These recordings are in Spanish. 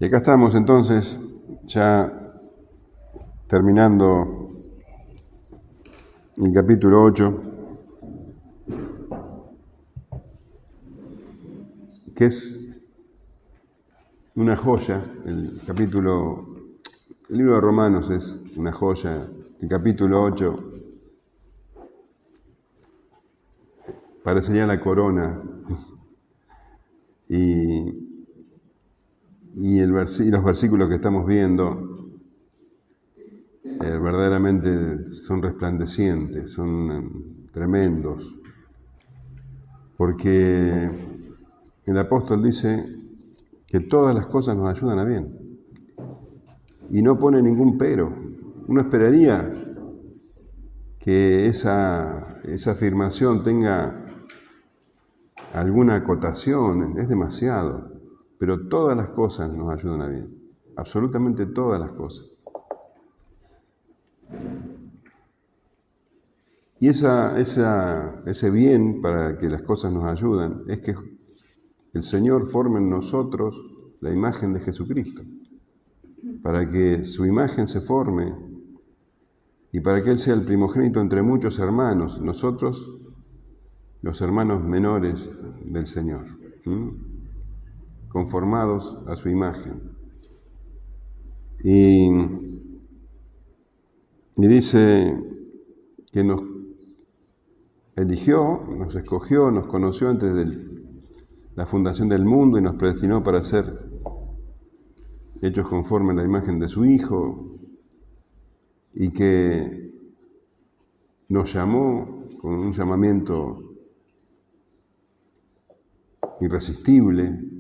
Y acá estamos entonces, ya terminando el capítulo 8, que es una joya. El libro de Romanos es una joya. El capítulo 8 parecería la corona. Y los versículos que estamos viendo verdaderamente son resplandecientes, son tremendos, porque el apóstol dice que todas las cosas nos ayudan a bien y no pone ningún pero. Uno esperaría que esa afirmación tenga alguna acotación, es demasiado. Pero todas las cosas nos ayudan a bien, absolutamente todas las cosas. Y ese bien para que las cosas nos ayudan es que el Señor forme en nosotros la imagen de Jesucristo, para que su imagen se forme y para que Él sea el primogénito entre muchos hermanos, nosotros los hermanos menores del Señor. Conformados a su imagen. Y dice que nos eligió, nos escogió, nos conoció antes de la fundación del mundo y nos predestinó para ser hechos conforme a la imagen de su Hijo, y que nos llamó con un llamamiento irresistible,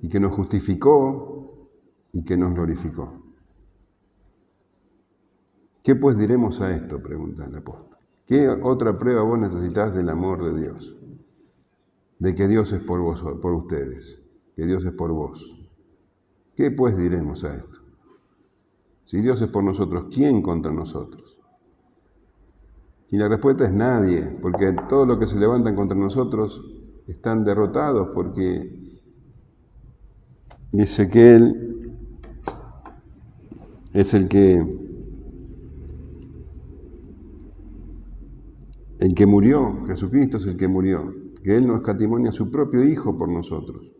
y que nos justificó y que nos glorificó. ¿Qué pues diremos a esto?, pregunta el apóstol. ¿Qué otra prueba vos necesitas del amor de Dios? De que Dios es por vos, por ustedes, que Dios es por vos. ¿Qué pues diremos a esto? Si Dios es por nosotros, ¿quién contra nosotros? Y la respuesta es nadie, porque todo lo que se levantan contra nosotros están derrotados, porque dice que Él es el que murió, Jesucristo es el que murió, que Él nos escatimó a su propio Hijo por nosotros.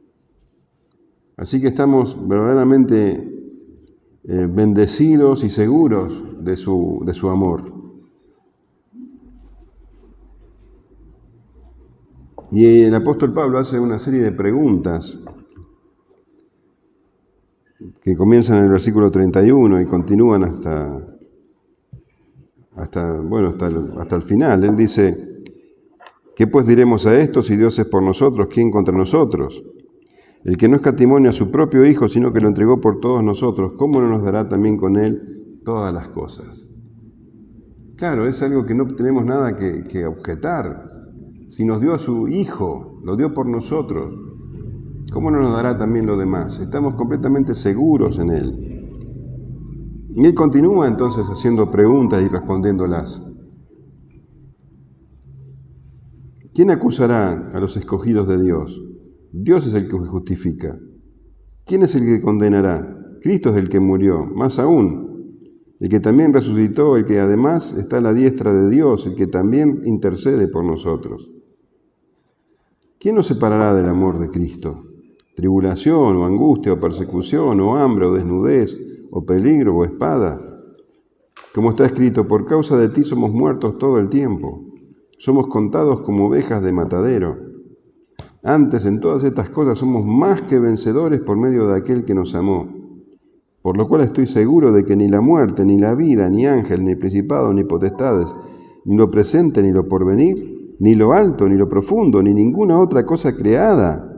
Así que estamos verdaderamente bendecidos y seguros de su amor. Y el apóstol Pablo hace una serie de preguntas que comienzan en el versículo 31 y continúan hasta el final. Él dice: ¿qué pues diremos a esto? Si Dios es por nosotros, ¿quién contra nosotros? El que no escatimó a su propio Hijo, sino que lo entregó por todos nosotros, ¿cómo no nos dará también con Él todas las cosas? Claro, es algo que no tenemos nada que objetar. Si nos dio a su Hijo, lo dio por nosotros, ¿cómo no nos dará también lo demás? Estamos completamente seguros en Él. Y Él continúa entonces haciendo preguntas y respondiéndolas. ¿Quién acusará a los escogidos de Dios? Dios es el que justifica. ¿Quién es el que condenará? Cristo es el que murió, más aún, el que también resucitó, el que además está a la diestra de Dios, el que también intercede por nosotros. ¿Quién nos separará del amor de Cristo? ¿Tribulación, o angustia, o persecución, o hambre, o desnudez, o peligro, o espada? Como está escrito: por causa de ti somos muertos todo el tiempo. Somos contados como ovejas de matadero. Antes, en todas estas cosas, somos más que vencedores por medio de aquel que nos amó. Por lo cual estoy seguro de que ni la muerte, ni la vida, ni ángel, ni principado, ni potestades, ni lo presente, ni lo porvenir, ni lo alto, ni lo profundo, ni ninguna otra cosa creada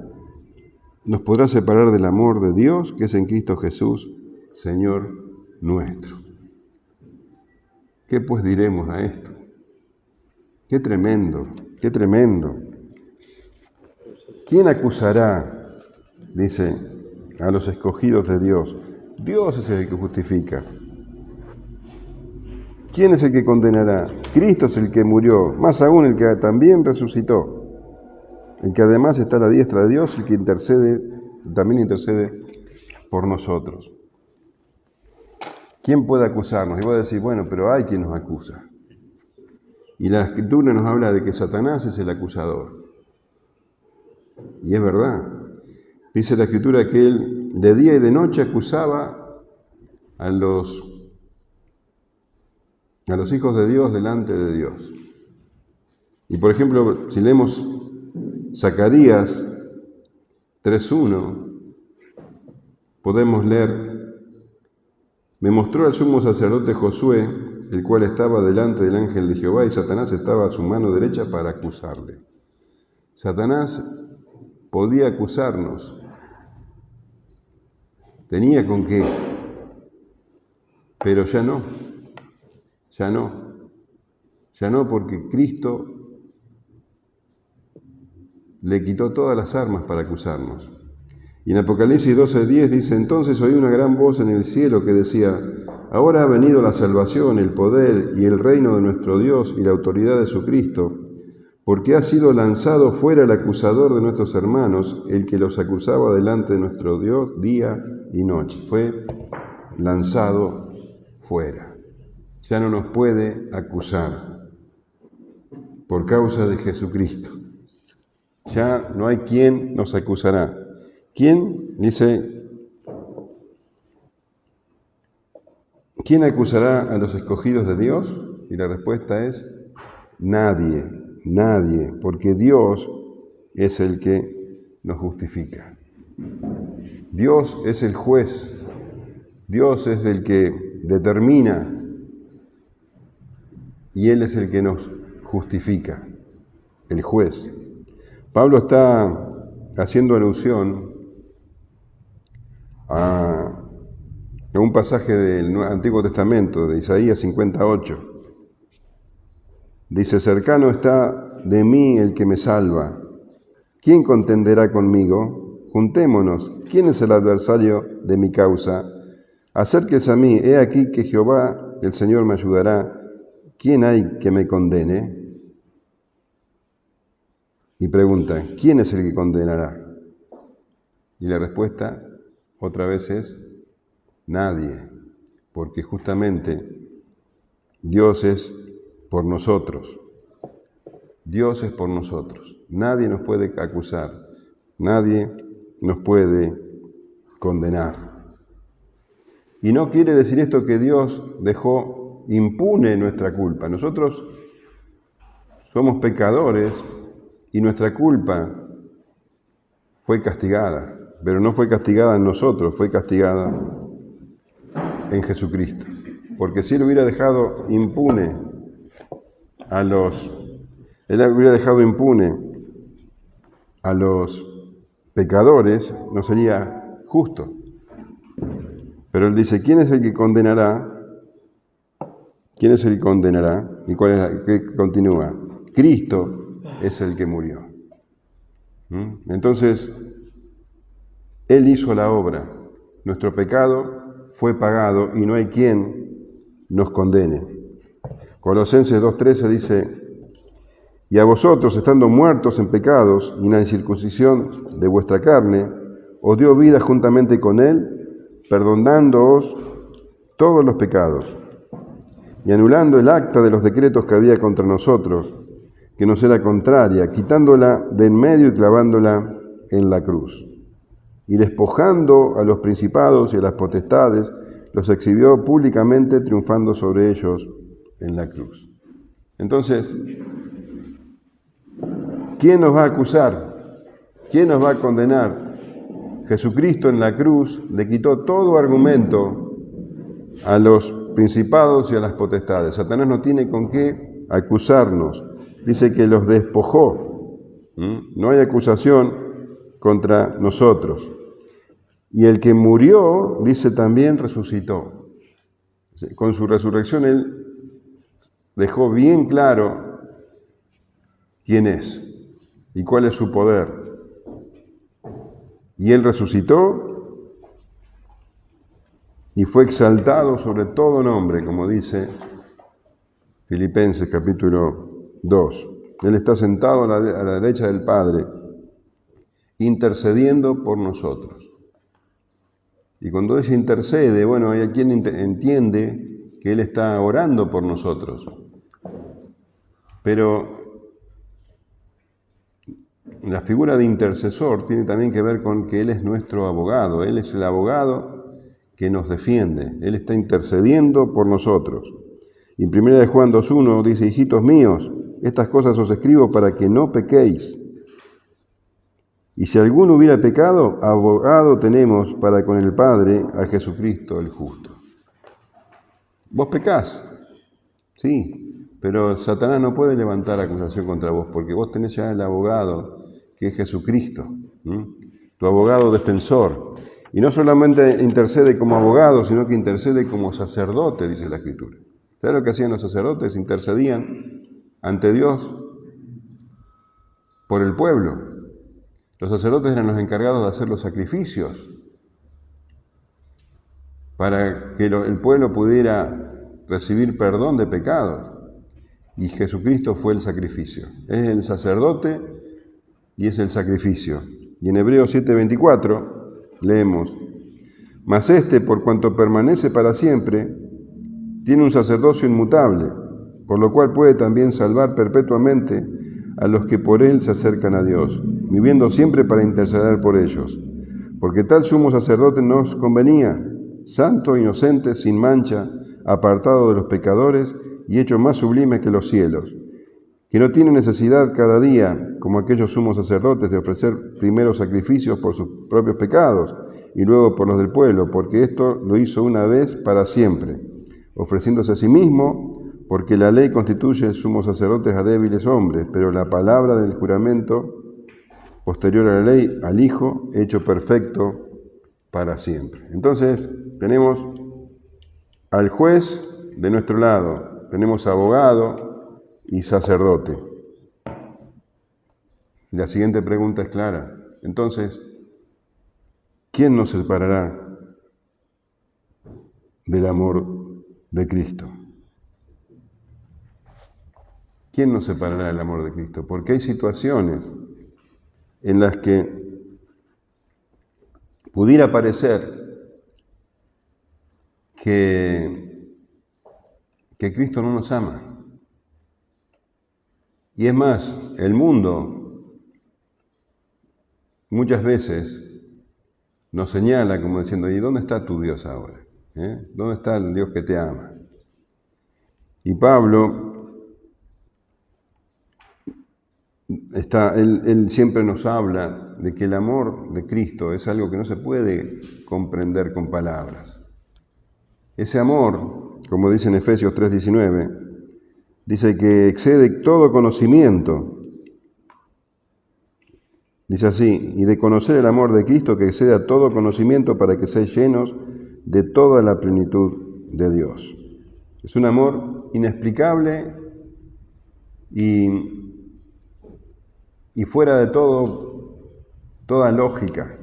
nos podrá separar del amor de Dios que es en Cristo Jesús, Señor nuestro. ¿Qué pues diremos a esto? ¡Qué tremendo! ¡Qué tremendo! ¿Quién acusará, dice, a los escogidos de Dios? Dios es el que justifica. ¿Quién es el que condenará? Cristo es el que murió, más aún el que también resucitó, el que además está a la diestra de Dios, el que también intercede por nosotros. ¿Quién puede acusarnos? Y voy a decir, bueno, pero hay quien nos acusa. Y la Escritura nos habla de que Satanás es el acusador. Y es verdad. Dice la Escritura que él de día y de noche acusaba a los hijos de Dios delante de Dios. Y por ejemplo, si leemos Zacarías 3:1, podemos leer: me mostró al sumo sacerdote Josué, el cual estaba delante del ángel de Jehová, y Satanás estaba a su mano derecha para acusarle. Satanás podía acusarnos. Tenía con qué, pero ya no. Ya no, porque Cristo le quitó todas las armas para acusarnos. Y en Apocalipsis 12:10 dice: entonces oí una gran voz en el cielo que decía: ahora ha venido la salvación, el poder y el reino de nuestro Dios y la autoridad de su Cristo, porque ha sido lanzado fuera el acusador de nuestros hermanos, el que los acusaba delante de nuestro Dios día y noche. Fue lanzado fuera. Ya no nos puede acusar por causa de Jesucristo. Ya no hay quien nos acusará. ¿Quién? Dice, ¿quién acusará a los escogidos de Dios? Y la respuesta es nadie, nadie, porque Dios es el que nos justifica. Dios es el juez, Dios es el que determina y Él es el que nos justifica, el juez. Pablo está haciendo alusión a un pasaje del Antiguo Testamento, de Isaías 58. Dice: cercano está de mí el que me salva. ¿Quién contenderá conmigo? Juntémonos. ¿Quién es el adversario de mi causa? Acérquese a mí. He aquí que Jehová, el Señor, me ayudará. ¿Quién hay que me condene? Y pregunta: ¿quién es el que condenará? Y la respuesta otra vez es nadie, porque justamente Dios es por nosotros. Dios es por nosotros. Nadie nos puede acusar, nadie nos puede condenar. Y no quiere decir esto que Dios dejó impune nuestra culpa. Nosotros somos pecadores y nuestra culpa fue castigada, pero no fue castigada en nosotros, fue castigada en Jesucristo. Porque si Él hubiera dejado impune Él hubiera dejado impune a los pecadores, no sería justo. Pero Él dice: ¿quién es el que condenará? ¿Quién es el que condenará? ¿Y cuál es que continúa? Cristo es el que murió. Entonces, Él hizo la obra. Nuestro pecado fue pagado y no hay quien nos condene. Colosenses 2:13 dice: y a vosotros, estando muertos en pecados y en la incircuncisión de vuestra carne, os dio vida juntamente con Él, perdonándoos todos los pecados y anulando el acta de los decretos que había contra nosotros, que nos era contraria, quitándola de en medio y clavándola en la cruz. Y despojando a los principados y a las potestades, los exhibió públicamente, triunfando sobre ellos en la cruz. Entonces, ¿quién nos va a acusar? ¿Quién nos va a condenar? Jesucristo en la cruz le quitó todo argumento a los principados y a las potestades. Satanás no tiene con qué acusarnos. Dice que los despojó. No hay acusación contra nosotros. Y el que murió, dice, también resucitó. Con su resurrección Él dejó bien claro quién es y cuál es su poder. Y Él resucitó y fue exaltado sobre todo nombre, como dice Filipenses capítulo 2. Él está sentado a la derecha del Padre, intercediendo por nosotros. Y cuando ella intercede, bueno, hay quien entiende que Él está orando por nosotros. Pero la figura de intercesor tiene también que ver con que Él es nuestro abogado. Él es el abogado que nos defiende. Él está intercediendo por nosotros. Y en 1 Juan 2:1 dice: hijitos míos, estas cosas os escribo para que no pequéis. Y si alguno hubiera pecado, abogado tenemos para con el Padre, a Jesucristo el justo. Vos pecás, sí, pero Satanás no puede levantar acusación contra vos, porque vos tenés ya el abogado, que es Jesucristo, tu abogado defensor. Y no solamente intercede como abogado, sino que intercede como sacerdote, dice la Escritura. ¿Sabes lo que hacían los sacerdotes? Intercedían ante Dios por el pueblo. Los sacerdotes eran los encargados de hacer los sacrificios para que el pueblo pudiera recibir perdón de pecados. Y Jesucristo fue el sacrificio. Es el sacerdote y es el sacrificio. Y en Hebreos 7:24 leemos: mas por cuanto permanece para siempre, tiene un sacerdocio inmutable, por lo cual puede también salvar perpetuamente a los que por él se acercan a Dios, viviendo siempre para interceder por ellos. Porque tal sumo sacerdote nos convenía, santo, inocente, sin mancha, apartado de los pecadores y hecho más sublime que los cielos, que no tiene necesidad cada día, como aquellos sumos sacerdotes, de ofrecer primero sacrificios por sus propios pecados y luego por los del pueblo, porque esto lo hizo una vez para siempre, ofreciéndose a sí mismo, porque la ley constituye sumos sacerdotes a débiles hombres, pero la palabra del juramento posterior a la ley, al Hijo, hecho perfecto para siempre. Entonces, tenemos al juez de nuestro lado, tenemos abogado y sacerdote. Y la siguiente pregunta es clara. Entonces, ¿quién nos separará del amor de Cristo? ¿Quién nos separará del amor de Cristo? Porque hay situaciones en las que pudiera parecer que Cristo no nos ama. Y es más, el mundo muchas veces nos señala como diciendo: ¿y dónde está tu Dios ahora? ¿Dónde está el Dios que te ama? Y Pablo él siempre nos habla de que el amor de Cristo es algo que no se puede comprender con palabras. Ese amor, como dice en Efesios 3:19, dice que excede todo conocimiento. Dice así: y de conocer el amor de Cristo que excede a todo conocimiento, para que seáis llenos de toda la plenitud de Dios. Es un amor inexplicable y fuera de toda lógica,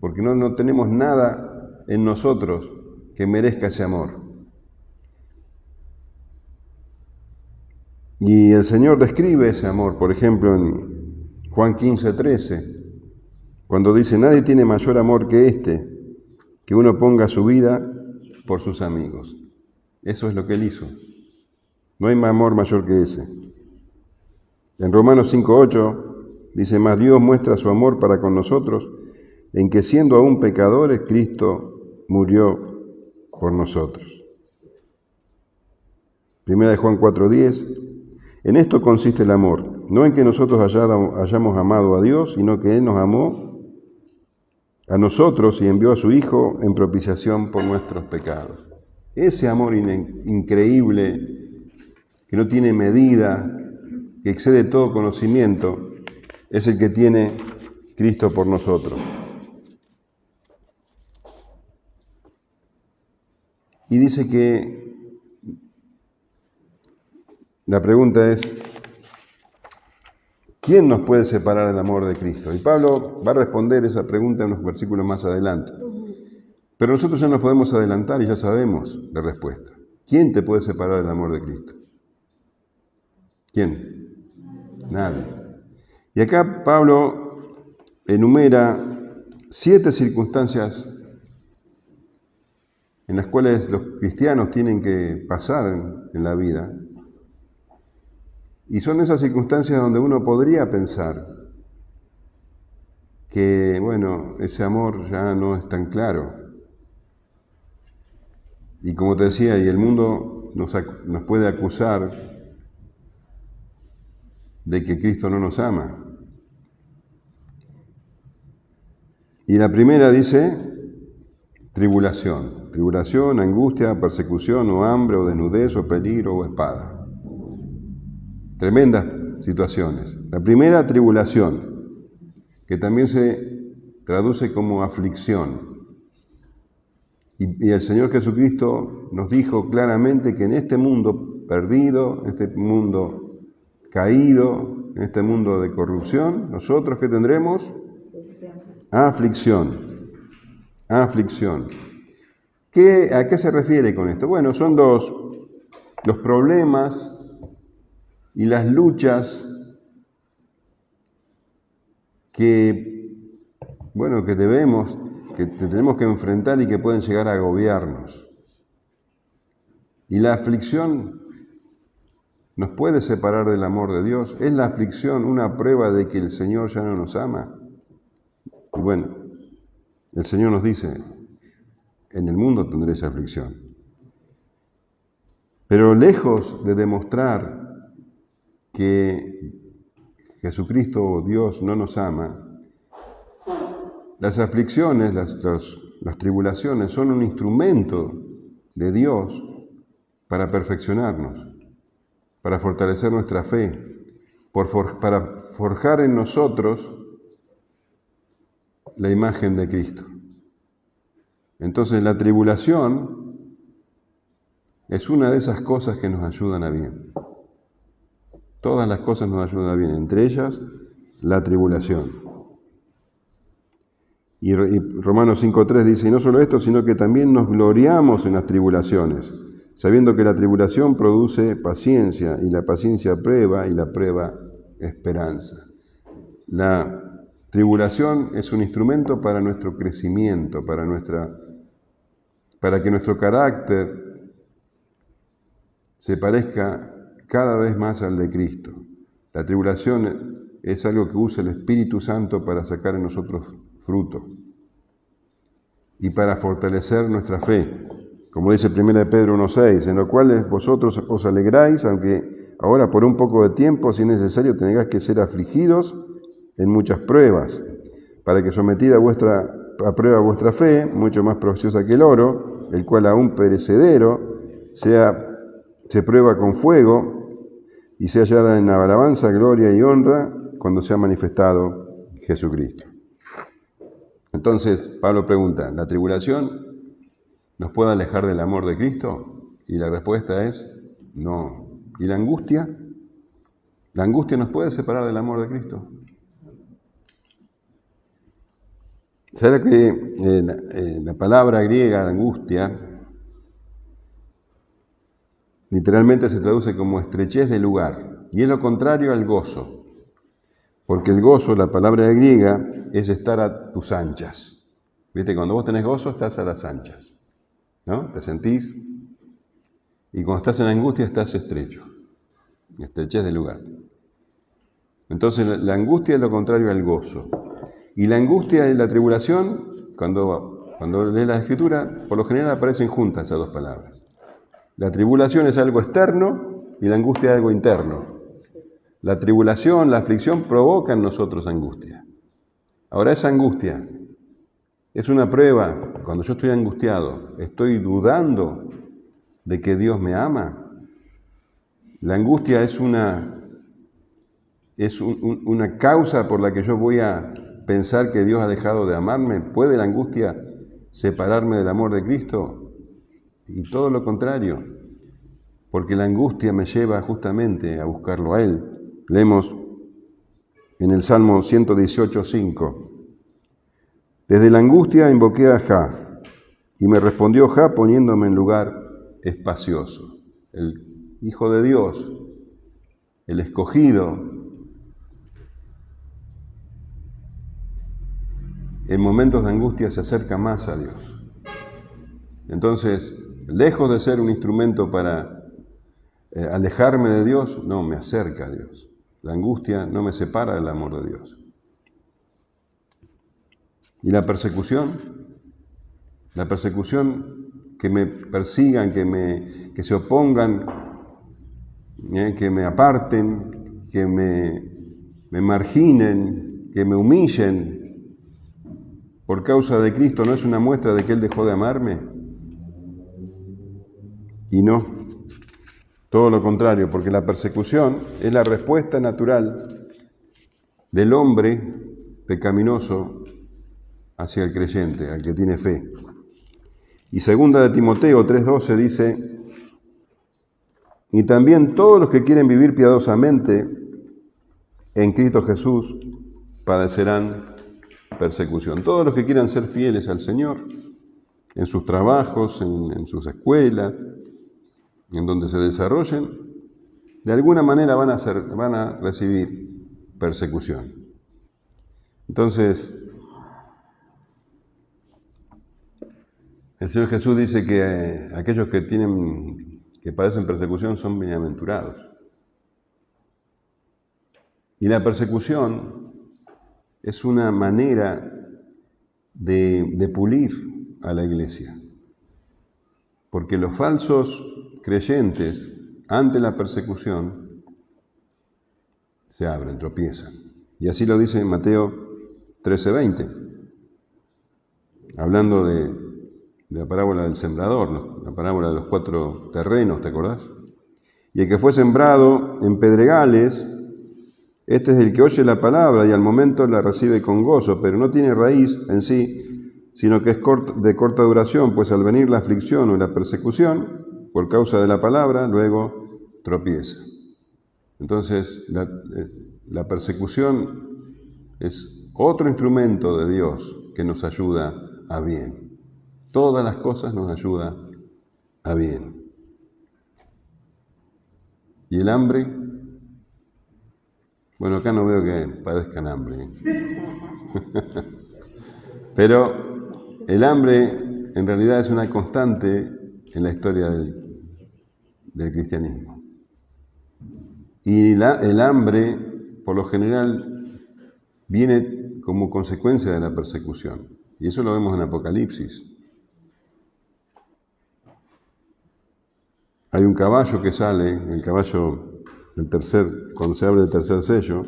porque no tenemos nada en nosotros que merezca ese amor. Y el Señor describe ese amor, por ejemplo, en Juan 15:13, cuando dice: nadie tiene mayor amor que este, que uno ponga su vida por sus amigos. Eso es lo que Él hizo. No hay amor mayor que ese. En Romanos 5:8 dice: mas Dios muestra su amor para con nosotros, en que siendo aún pecadores, Cristo murió por nosotros. 1 Juan 4:10: en esto consiste el amor, no en que nosotros hayamos amado a Dios, sino que Él nos amó a nosotros y envió a su Hijo en propiciación por nuestros pecados. Ese amor increíble, que no tiene medida, que excede todo conocimiento, es el que tiene Cristo por nosotros. Y dice que la pregunta es: ¿quién nos puede separar del amor de Cristo? Y Pablo va a responder esa pregunta en unos versículos más adelante. Pero nosotros ya nos podemos adelantar y ya sabemos la respuesta. ¿Quién te puede separar del amor de Cristo? ¿Quién? Nadie. Y acá Pablo enumera 7 circunstancias en las cuales los cristianos tienen que pasar en la vida. Y son esas circunstancias donde uno podría pensar que, bueno, ese amor ya no es tan claro. Y como te decía, y el mundo nos puede acusar de que Cristo no nos ama. Y la primera dice, tribulación. Tribulación, angustia, persecución, o hambre, o desnudez, o peligro, o espada. Tremendas situaciones. La primera, tribulación, que también se traduce como aflicción. Y el Señor Jesucristo nos dijo claramente que en este mundo perdido, en este mundo caído, en este mundo de corrupción, nosotros ¿qué tendremos? Aflicción. Aflicción. ¿A qué se refiere con esto? Bueno, son los problemas y las luchas que tenemos que enfrentar y que pueden llegar a agobiarnos. Y la aflicción nos puede separar del amor de Dios. ¿Es la aflicción una prueba de que el Señor ya no nos ama? Y bueno, el Señor nos dice, en el mundo tendréis aflicción. Pero lejos de demostrar que Jesucristo, Dios, no nos ama, las aflicciones, las tribulaciones son un instrumento de Dios para perfeccionarnos, para fortalecer nuestra fe, para forjar en nosotros la imagen de Cristo. Entonces la tribulación es una de esas cosas que nos ayudan a bien. Todas las cosas nos ayudan a bien, entre ellas la tribulación. Y Romanos 5.3 dice, y no solo esto, sino que también nos gloriamos en las tribulaciones, sabiendo que la tribulación produce paciencia, y la paciencia prueba, y la prueba esperanza. La tribulación es un instrumento para nuestro crecimiento, para que nuestro carácter se parezca cada vez más al de Cristo. La tribulación es algo que usa el Espíritu Santo para sacar en nosotros fruto y para fortalecer nuestra fe. Como dice 1 Pedro 1.6, en lo cual vosotros os alegráis, aunque ahora por un poco de tiempo, si es necesario, tengáis que ser afligidos en muchas pruebas, para que sometida a prueba vuestra fe, mucho más preciosa que el oro, el cual aún perecedero, se prueba con fuego, y sea hallada en alabanza, gloria y honra, cuando sea manifestado Jesucristo. Entonces, Pablo pregunta, ¿la tribulación nos puede alejar del amor de Cristo? Y la respuesta es no. ¿Y la angustia? ¿La angustia nos puede separar del amor de Cristo? ¿Sabe que la palabra griega de angustia literalmente se traduce como estrechez de lugar? Y es lo contrario al gozo. Porque el gozo, la palabra griega, es estar a tus anchas. ¿Viste? Cuando vos tenés gozo, estás a las anchas, ¿no? Te sentís. Y cuando estás en angustia, estás estrecho. Estrechez de lugar. Entonces, la angustia es lo contrario al gozo. Y la angustia y la tribulación, cuando lees la Escritura, por lo general aparecen juntas esas dos palabras. La tribulación es algo externo y la angustia es algo interno. La tribulación, la aflicción provoca en nosotros angustia. Ahora esa angustia es una prueba. Cuando yo estoy angustiado, ¿estoy dudando de que Dios me ama? La angustia es una causa por la que yo voy a pensar que Dios ha dejado de amarme. ¿Puede la angustia separarme del amor de Cristo? Y todo lo contrario, porque la angustia me lleva justamente a buscarlo a Él. Leemos en el Salmo 118:5. Desde la angustia invoqué a Jah, y me respondió Jah poniéndome en lugar espacioso. El Hijo de Dios, el escogido, en momentos de angustia se acerca más a Dios. Entonces, lejos de ser un instrumento para alejarme de Dios, no, me acerca a Dios. La angustia no me separa del amor de Dios. ¿Y la persecución? La persecución, que me persigan, que se opongan, que me aparten, que me marginen, que me humillen por causa de Cristo, ¿no es una muestra de que Él dejó de amarme? Y no, todo lo contrario, porque la persecución es la respuesta natural del hombre pecaminoso hacia el creyente, al que tiene fe. Y segunda de Timoteo 3:12 dice: y también todos los que quieren vivir piadosamente en Cristo Jesús padecerán persecución. Todos los que quieran ser fieles al Señor, en sus trabajos, en sus escuelas, en donde se desarrollen, de alguna manera van a recibir persecución. Entonces, el Señor Jesús dice que aquellos que padecen persecución son bienaventurados. Y la persecución es una manera de pulir a la iglesia. Porque los falsos creyentes, ante la persecución, se abren, tropiezan. Y así lo dice en Mateo 13:20, hablando de la parábola del sembrador, la parábola de los 4 terrenos, ¿te acordás? Y el que fue sembrado en pedregales, este es el que oye la palabra y al momento la recibe con gozo, pero no tiene raíz en sí, sino que es de corta duración, pues al venir la aflicción o la persecución, por causa de la palabra, luego tropieza. Entonces, la persecución es otro instrumento de Dios que nos ayuda a bien. Todas las cosas nos ayudan a bien. ¿Y el hambre? Bueno, acá no veo que padezcan hambre. Pero el hambre en realidad es una constante en la historia del cristianismo. Y el hambre, por lo general, viene como consecuencia de la persecución. Y eso lo vemos en Apocalipsis. Hay un caballo que sale, el caballo cuando se abre el tercer sello,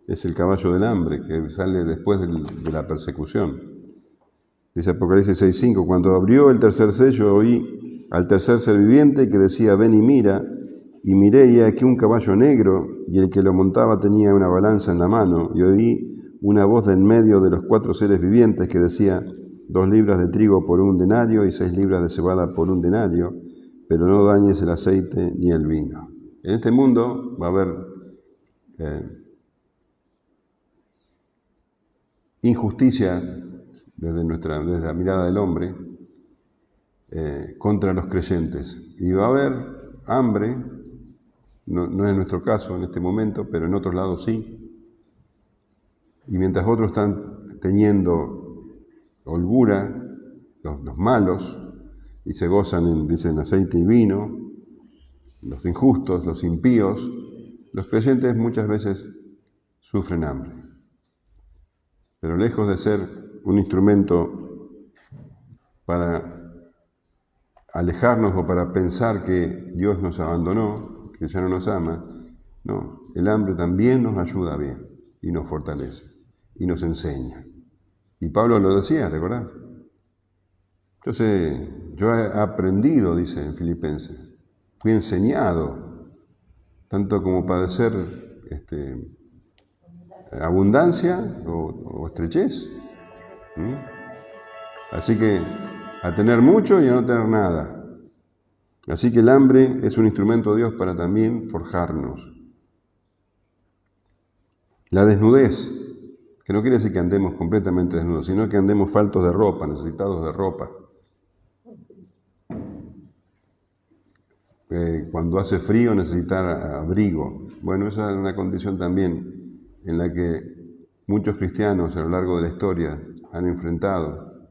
es el caballo del hambre, que sale después de la persecución. Dice Apocalipsis 6:5, cuando abrió el tercer sello, oí al tercer ser viviente que decía, ven y mira, y miré y aquí un caballo negro, y el que lo montaba tenía una balanza en la mano, y oí una voz de en medio de los 4 seres vivientes que decía, 2 libras de trigo por 1 denario y 6 libras de cebada por 1 denario, pero no dañes el aceite ni el vino. En este mundo va a haber injusticia desde la mirada del hombre contra los creyentes. Y va a haber hambre, no es nuestro caso en este momento, pero en otros lados sí. Y mientras otros están teniendo holgura, los malos, y se gozan dicen aceite y vino, los injustos, los impíos, los creyentes muchas veces sufren hambre. Pero lejos de ser un instrumento para alejarnos o para pensar que Dios nos abandonó, que ya no nos ama, no, el hambre también nos ayuda bien y nos fortalece y nos enseña. Y Pablo lo decía, ¿recordás? Entonces, yo he aprendido, dice en Filipenses, fui enseñado, tanto como padecer abundancia o estrechez. Así que a tener mucho y a no tener nada. Así que el hambre es un instrumento de Dios para también forjarnos. La desnudez, que no quiere decir que andemos completamente desnudos, sino que andemos faltos de ropa, necesitados de ropa. Cuando hace frío necesitar abrigo. Bueno, esa es una condición también en la que muchos cristianos a lo largo de la historia han enfrentado.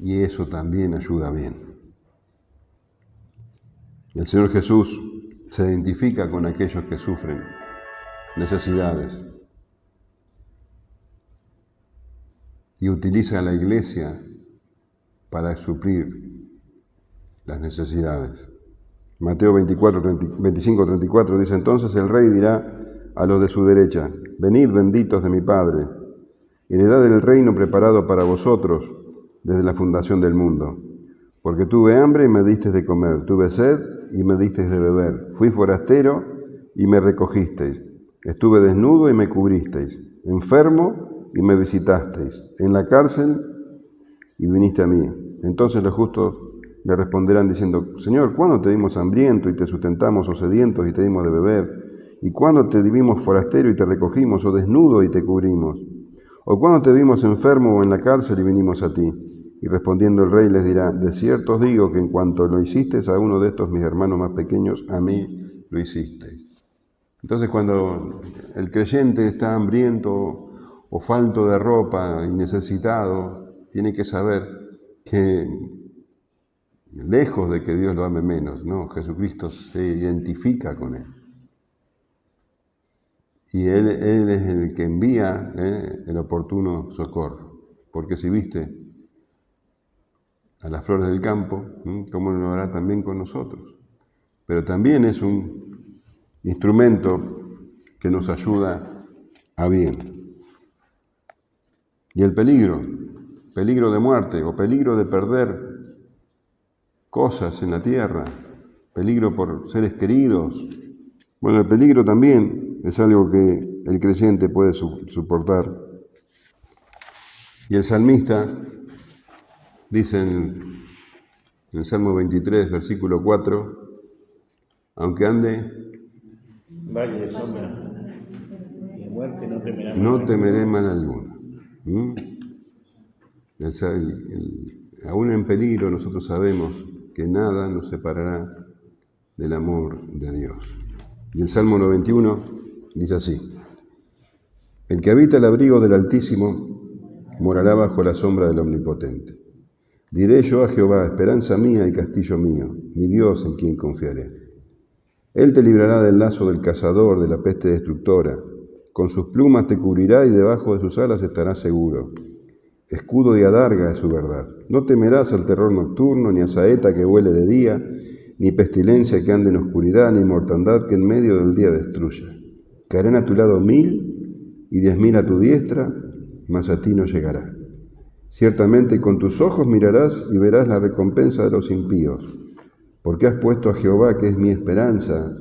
y eso también ayuda bien. El Señor Jesús se identifica con aquellos que sufren necesidades y utiliza a la iglesia para suplir las necesidades. Mateo 25:34 dice: entonces el rey dirá a los de su derecha: venid, benditos de mi Padre, heredad del reino preparado para vosotros desde la fundación del mundo. Porque tuve hambre y me disteis de comer, tuve sed y me disteis de beber, fui forastero y me recogisteis, estuve desnudo y me cubristeis, enfermo y me visitasteis, en la cárcel y viniste a mí. Entonces los justos le responderán diciendo: Señor, ¿cuándo te vimos hambriento y te sustentamos, o sedientos y te dimos de beber? ¿Y cuándo te vimos forastero y te recogimos, o desnudo y te cubrimos? ¿O cuándo te vimos enfermo o en la cárcel y vinimos a ti? Y respondiendo el rey les dirá: de cierto os digo que en cuanto lo hicisteis a uno de estos mis hermanos más pequeños, a mí lo hicisteis. Entonces, cuando el creyente está hambriento o falto de ropa y necesitado, tiene que saber que, lejos de que Dios lo ame menos, ¿no? Jesucristo se identifica con él. Y Él es el que envía el oportuno socorro. Porque si viste a las flores del campo, ¿cómo lo hará también con nosotros? Pero también es un instrumento que nos ayuda a bien. Y el peligro de muerte o peligro de perder cosas en la tierra, peligro por seres queridos. Bueno, el peligro también es algo que el creyente puede soportar. Y el salmista dice en el Salmo 23, versículo 4, aunque ande valle de sombra y de muerte, no temeré mal alguno. Aún en peligro nosotros sabemos que nada nos separará del amor de Dios. Y el Salmo 91 dice así: el que habita el abrigo del Altísimo morará bajo la sombra del Omnipotente. Diré yo a Jehová: esperanza mía y castillo mío, mi Dios en quien confiaré. Él te librará del lazo del cazador, de la peste destructora. Con sus plumas te cubrirá y debajo de sus alas estarás seguro. Escudo y adarga es su verdad. No temerás al terror nocturno, ni a saeta que vuele de día, ni pestilencia que ande en oscuridad, ni mortandad que en medio del día destruya. Caerán a tu lado 1000 y 10.000 a tu diestra, mas a ti no llegará. Ciertamente con tus ojos mirarás y verás la recompensa de los impíos, porque has puesto a Jehová, que es mi esperanza,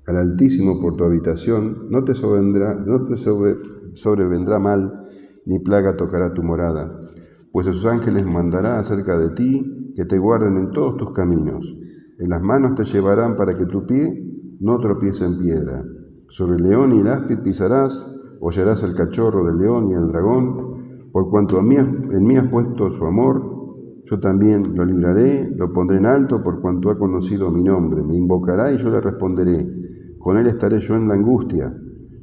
al Altísimo por tu habitación. No te sobrevendrá mal, ni plaga tocará tu morada, pues a sus ángeles mandará acerca de ti, que te guarden en todos tus caminos. En las manos te llevarán para que tu pie no tropiece en piedra. Sobre el león y el áspid pisarás, hollarás el cachorro del león y el dragón. Por cuanto en mí has puesto su amor, yo también lo libraré, lo pondré en alto, por cuanto ha conocido mi nombre. Me invocará y yo le responderé. Con él estaré yo en la angustia.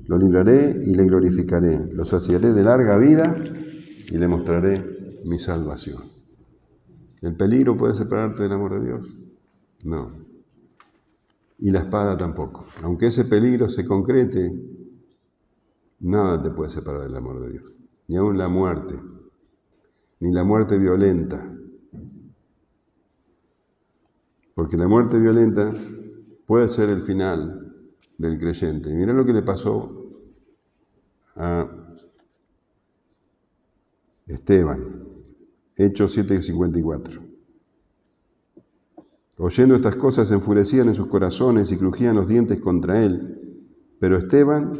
Lo libraré y le glorificaré. Lo saciaré de larga vida y le mostraré mi salvación. ¿El peligro puede separarte del amor de Dios? No. Y la espada tampoco. Aunque ese peligro se concrete, nada te puede separar del amor de Dios. Ni aun la muerte, ni la muerte violenta. Porque la muerte violenta puede ser el final del creyente. Y mirá lo que le pasó a Esteban, Hechos 7:54. Oyendo estas cosas se enfurecían en sus corazones y crujían los dientes contra él. Pero Esteban,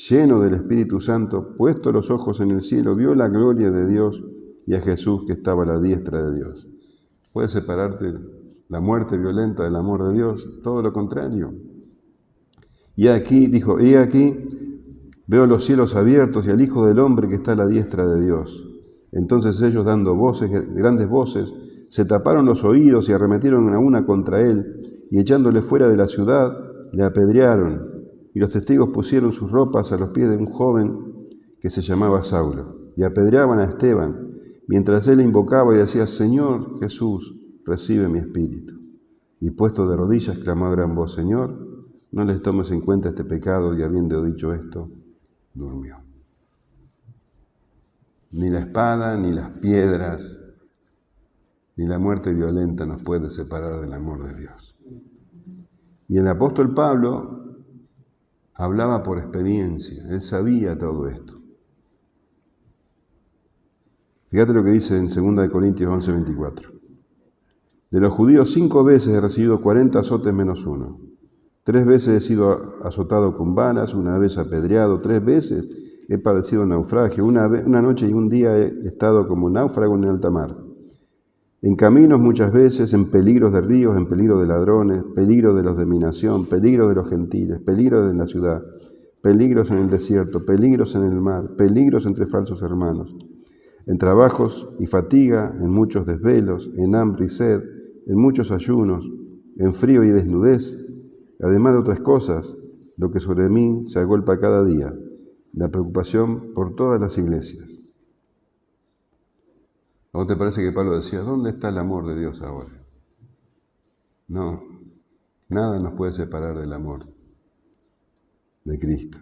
lleno del Espíritu Santo, puesto los ojos en el cielo, vio la gloria de Dios y a Jesús que estaba a la diestra de Dios. ¿Puede separarte la muerte violenta del amor de Dios? Todo lo contrario. Y aquí, dijo, y aquí veo los cielos abiertos y al Hijo del Hombre que está a la diestra de Dios. Entonces ellos, dando grandes voces, se taparon los oídos y arremetieron a una contra él, y echándole fuera de la ciudad, le apedrearon. Y los testigos pusieron sus ropas a los pies de un joven que se llamaba Saulo, y apedreaban a Esteban. mientras él invocaba y decía, Señor Jesús, recibe mi espíritu. Y puesto de rodillas, clamó a gran voz, Señor, no les tomes en cuenta este pecado, y habiendo dicho esto, durmió. Ni la espada, ni las piedras, ni la muerte violenta nos puede separar del amor de Dios. Y el apóstol Pablo hablaba por experiencia, él sabía todo esto. Fíjate lo que dice en 2 Corintios 11:24. De los judíos 5 veces he recibido 40 azotes menos uno. 3 veces he sido azotado con varas, 1 vez apedreado, 3 veces he padecido naufragio, una noche y un día he estado como náufrago en alta mar. En caminos muchas veces, en peligros de ríos, en peligro de ladrones, peligro de los de mi nación, peligro de los gentiles, peligro de la ciudad, peligros en el desierto, peligros en el mar, peligros entre falsos hermanos, en trabajos y fatiga, en muchos desvelos, en hambre y sed, en muchos ayunos, en frío y desnudez, además de otras cosas, lo que sobre mí se agolpa cada día, la preocupación por todas las iglesias. ¿A vos te parece que Pablo decía, ¿dónde está el amor de Dios ahora? No, nada nos puede separar del amor de Cristo.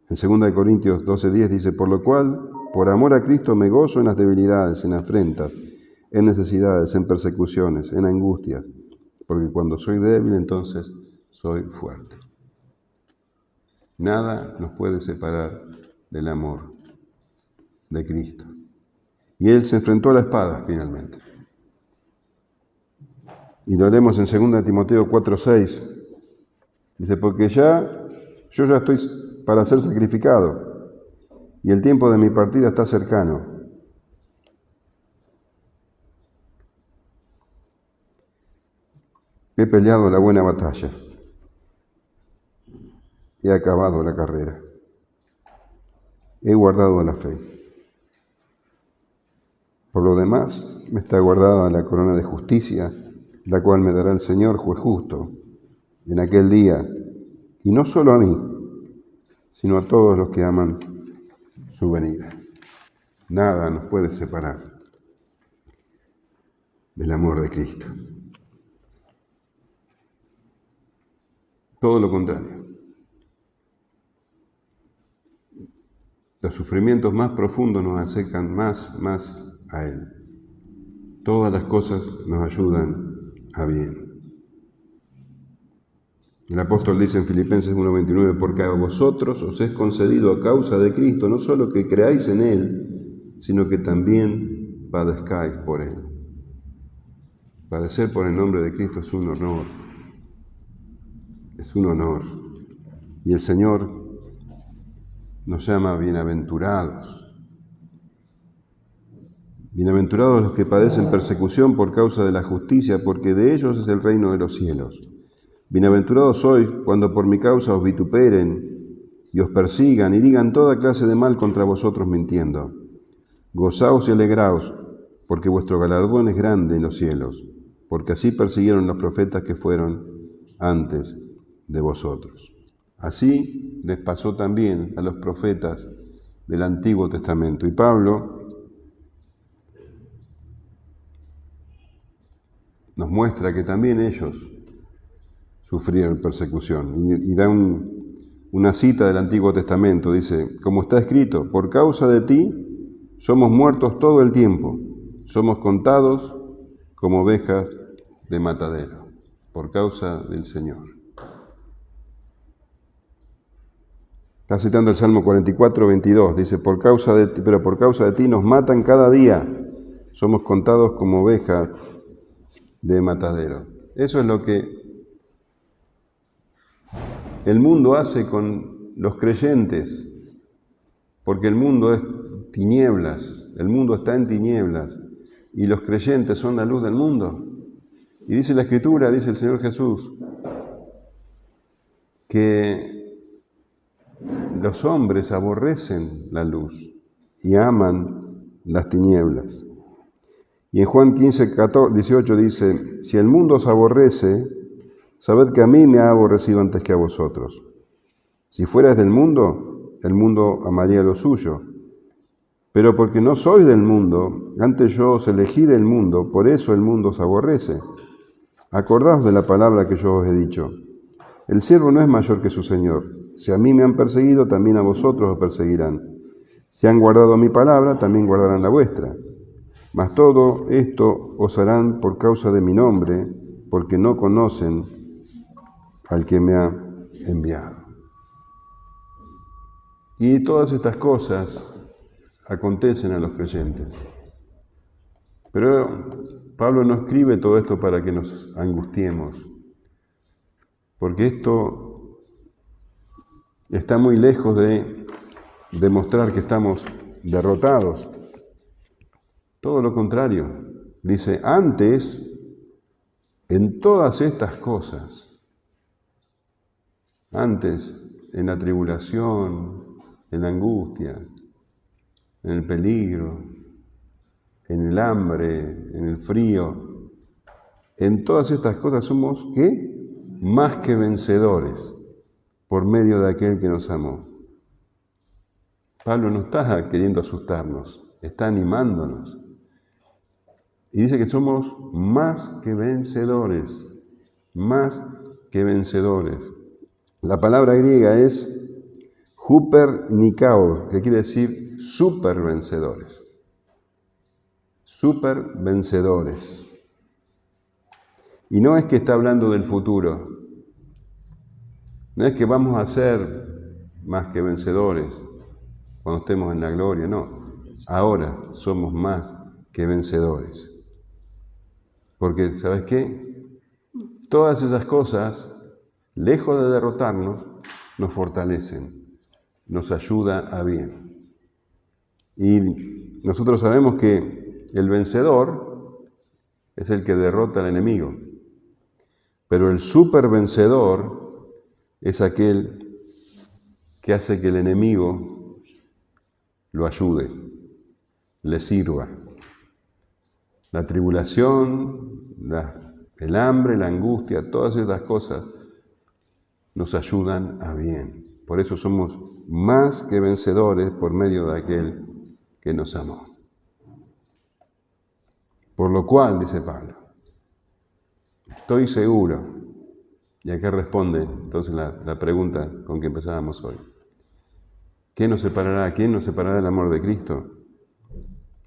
En 2 Corintios 12:10 dice, por lo cual, por amor a Cristo me gozo en las debilidades, en afrentas, en necesidades, en persecuciones, en angustias, porque cuando soy débil, entonces soy fuerte. Nada nos puede separar del amor de Cristo. Y él se enfrentó a la espada finalmente. Y lo leemos en 2 Timoteo 4:6. Dice, porque yo ya estoy para ser sacrificado, y el tiempo de mi partida está cercano. He peleado la buena batalla. He acabado la carrera. He guardado la fe. Por lo demás, me está guardada la corona de justicia, la cual me dará el Señor, juez justo, en aquel día, y no solo a mí, sino a todos los que aman su venida. Nada nos puede separar del amor de Cristo. Todo lo contrario. Los sufrimientos más profundos nos acercan más a Él. Todas las cosas nos ayudan a bien. El apóstol dice en Filipenses 1:29, porque a vosotros os es concedido a causa de Cristo, no solo que creáis en Él, sino que también padezcáis por Él. Padecer por el nombre de Cristo es un honor. Es un honor. Y el Señor nos llama bienaventurados. Bienaventurados los que padecen persecución por causa de la justicia, porque de ellos es el reino de los cielos. Bienaventurados sois cuando por mi causa os vituperen y os persigan y digan toda clase de mal contra vosotros mintiendo. Gozaos y alegraos, porque vuestro galardón es grande en los cielos, porque así persiguieron los profetas que fueron antes de vosotros. Así les pasó también a los profetas del Antiguo Testamento. Y Pablo nos muestra que también ellos sufrieron persecución. Y da una cita del Antiguo Testamento, dice, como está escrito, por causa de ti somos muertos todo el tiempo, somos contados como ovejas de matadero, por causa del Señor. Está citando el Salmo 44:22, dice, pero por causa de ti nos matan cada día, somos contados como ovejas de matadero. Eso es lo que el mundo hace con los creyentes, porque el mundo es tinieblas, el mundo está en tinieblas, y los creyentes son la luz del mundo. Y dice la Escritura, dice el Señor Jesús, que los hombres aborrecen la luz y aman las tinieblas. Y en Juan 15:18 dice, si el mundo os aborrece, sabed que a mí me ha aborrecido antes que a vosotros. Si fueras del mundo, el mundo amaría lo suyo. Pero porque no sois del mundo, antes yo os elegí del mundo, por eso el mundo os aborrece. Acordaos de la palabra que yo os he dicho. El siervo no es mayor que su Señor. Si a mí me han perseguido, también a vosotros os perseguirán. Si han guardado mi palabra, también guardarán la vuestra. Mas todo esto os harán por causa de mi nombre, porque no conocen al que me ha enviado. Y todas estas cosas acontecen a los creyentes. Pero Pablo no escribe todo esto para que nos angustiemos, porque esto está muy lejos de demostrar que estamos derrotados. Todo lo contrario. Dice, antes, en todas estas cosas, antes en la tribulación, en la angustia, en el peligro, en el hambre, en el frío, en todas estas cosas somos, ¿qué? Más que vencedores por medio de aquel que nos amó. Pablo no está queriendo asustarnos, está animándonos. Y dice que somos más que vencedores, más que vencedores. La palabra griega es huper nikao, que quiere decir super vencedores. Super vencedores. Y no es que está hablando del futuro, no es que vamos a ser más que vencedores cuando estemos en la gloria, no. Ahora somos más que vencedores. Porque, ¿sabes qué? Todas esas cosas, lejos de derrotarnos, nos fortalecen, nos ayuda a bien. Y nosotros sabemos que el vencedor es el que derrota al enemigo, pero el supervencedor es aquel que hace que el enemigo lo ayude, le sirva. La tribulación, el hambre, la angustia, todas estas cosas nos ayudan a bien. Por eso somos más que vencedores por medio de aquel que nos amó. Por lo cual, dice Pablo, estoy seguro, y acá responde entonces la pregunta con que empezábamos hoy. ¿Qué nos separará? ¿Quién nos separará del amor de Cristo?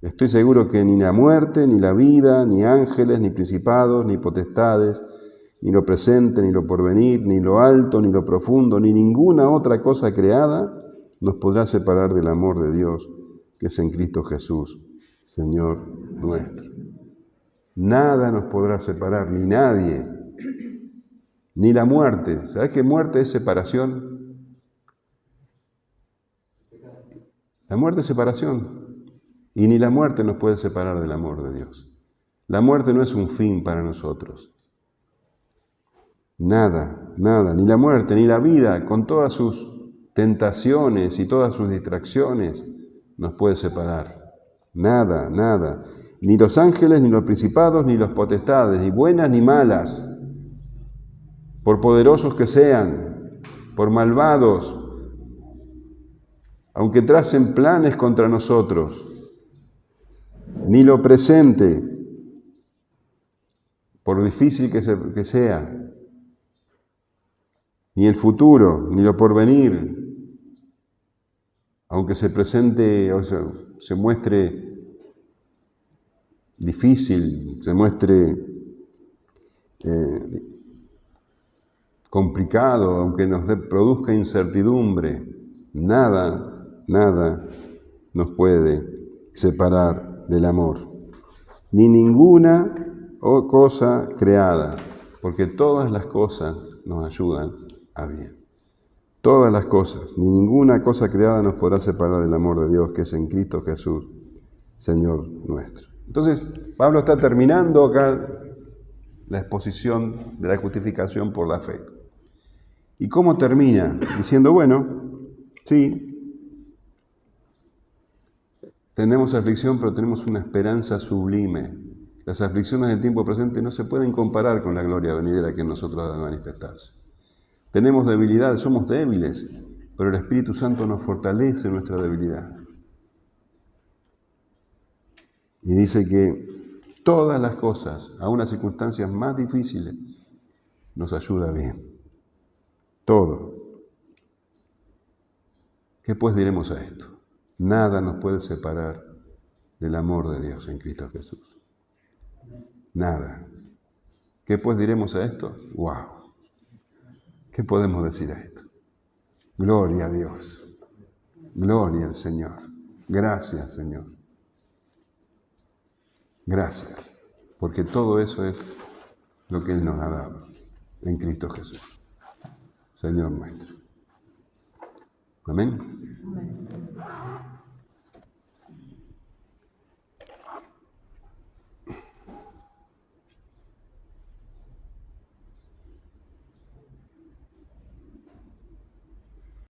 Estoy seguro que ni la muerte, ni la vida, ni ángeles, ni principados, ni potestades, ni lo presente, ni lo porvenir, ni lo alto, ni lo profundo, ni ninguna otra cosa creada nos podrá separar del amor de Dios, que es en Cristo Jesús, Señor nuestro. Nada nos podrá separar, ni nadie, ni la muerte. ¿Sabes qué muerte es separación? La muerte es separación. Y ni la muerte nos puede separar del amor de Dios. La muerte no es un fin para nosotros. Nada, nada, ni la muerte, ni la vida, con todas sus tentaciones y todas sus distracciones, nos puede separar. Nada, nada. Ni los ángeles, ni los principados, ni los potestades, ni buenas ni malas, por poderosos que sean, por malvados, aunque tracen planes contra nosotros, ni lo presente, por difícil que sea, ni el futuro, ni lo porvenir, aunque se presente o se muestre difícil, se muestre complicado, aunque nos produzca incertidumbre, nada nos puede separar del amor, ni ninguna cosa creada, porque todas las cosas nos ayudan a bien. Todas las cosas, ni ninguna cosa creada nos podrá separar del amor de Dios, que es en Cristo Jesús, Señor nuestro. Entonces, Pablo está terminando acá la exposición de la justificación por la fe. ¿Y cómo termina? Diciendo, bueno, sí, tenemos aflicción, pero tenemos una esperanza sublime. Las aflicciones del tiempo presente no se pueden comparar con la gloria venidera que en nosotros ha de manifestarse. Tenemos debilidad, somos débiles, pero el Espíritu Santo nos fortalece nuestra debilidad. Y dice que todas las cosas, aun las circunstancias más difíciles, nos ayuda bien. Todo. ¿Qué pues diremos a esto? Nada nos puede separar del amor de Dios en Cristo Jesús. Nada. ¿Qué pues diremos a esto? ¡Wow! ¿Qué podemos decir a esto? Gloria a Dios. Gloria al Señor. Gracias, Señor. Gracias. Porque todo eso es lo que Él nos ha dado en Cristo Jesús, Señor nuestro. Amén. Amén.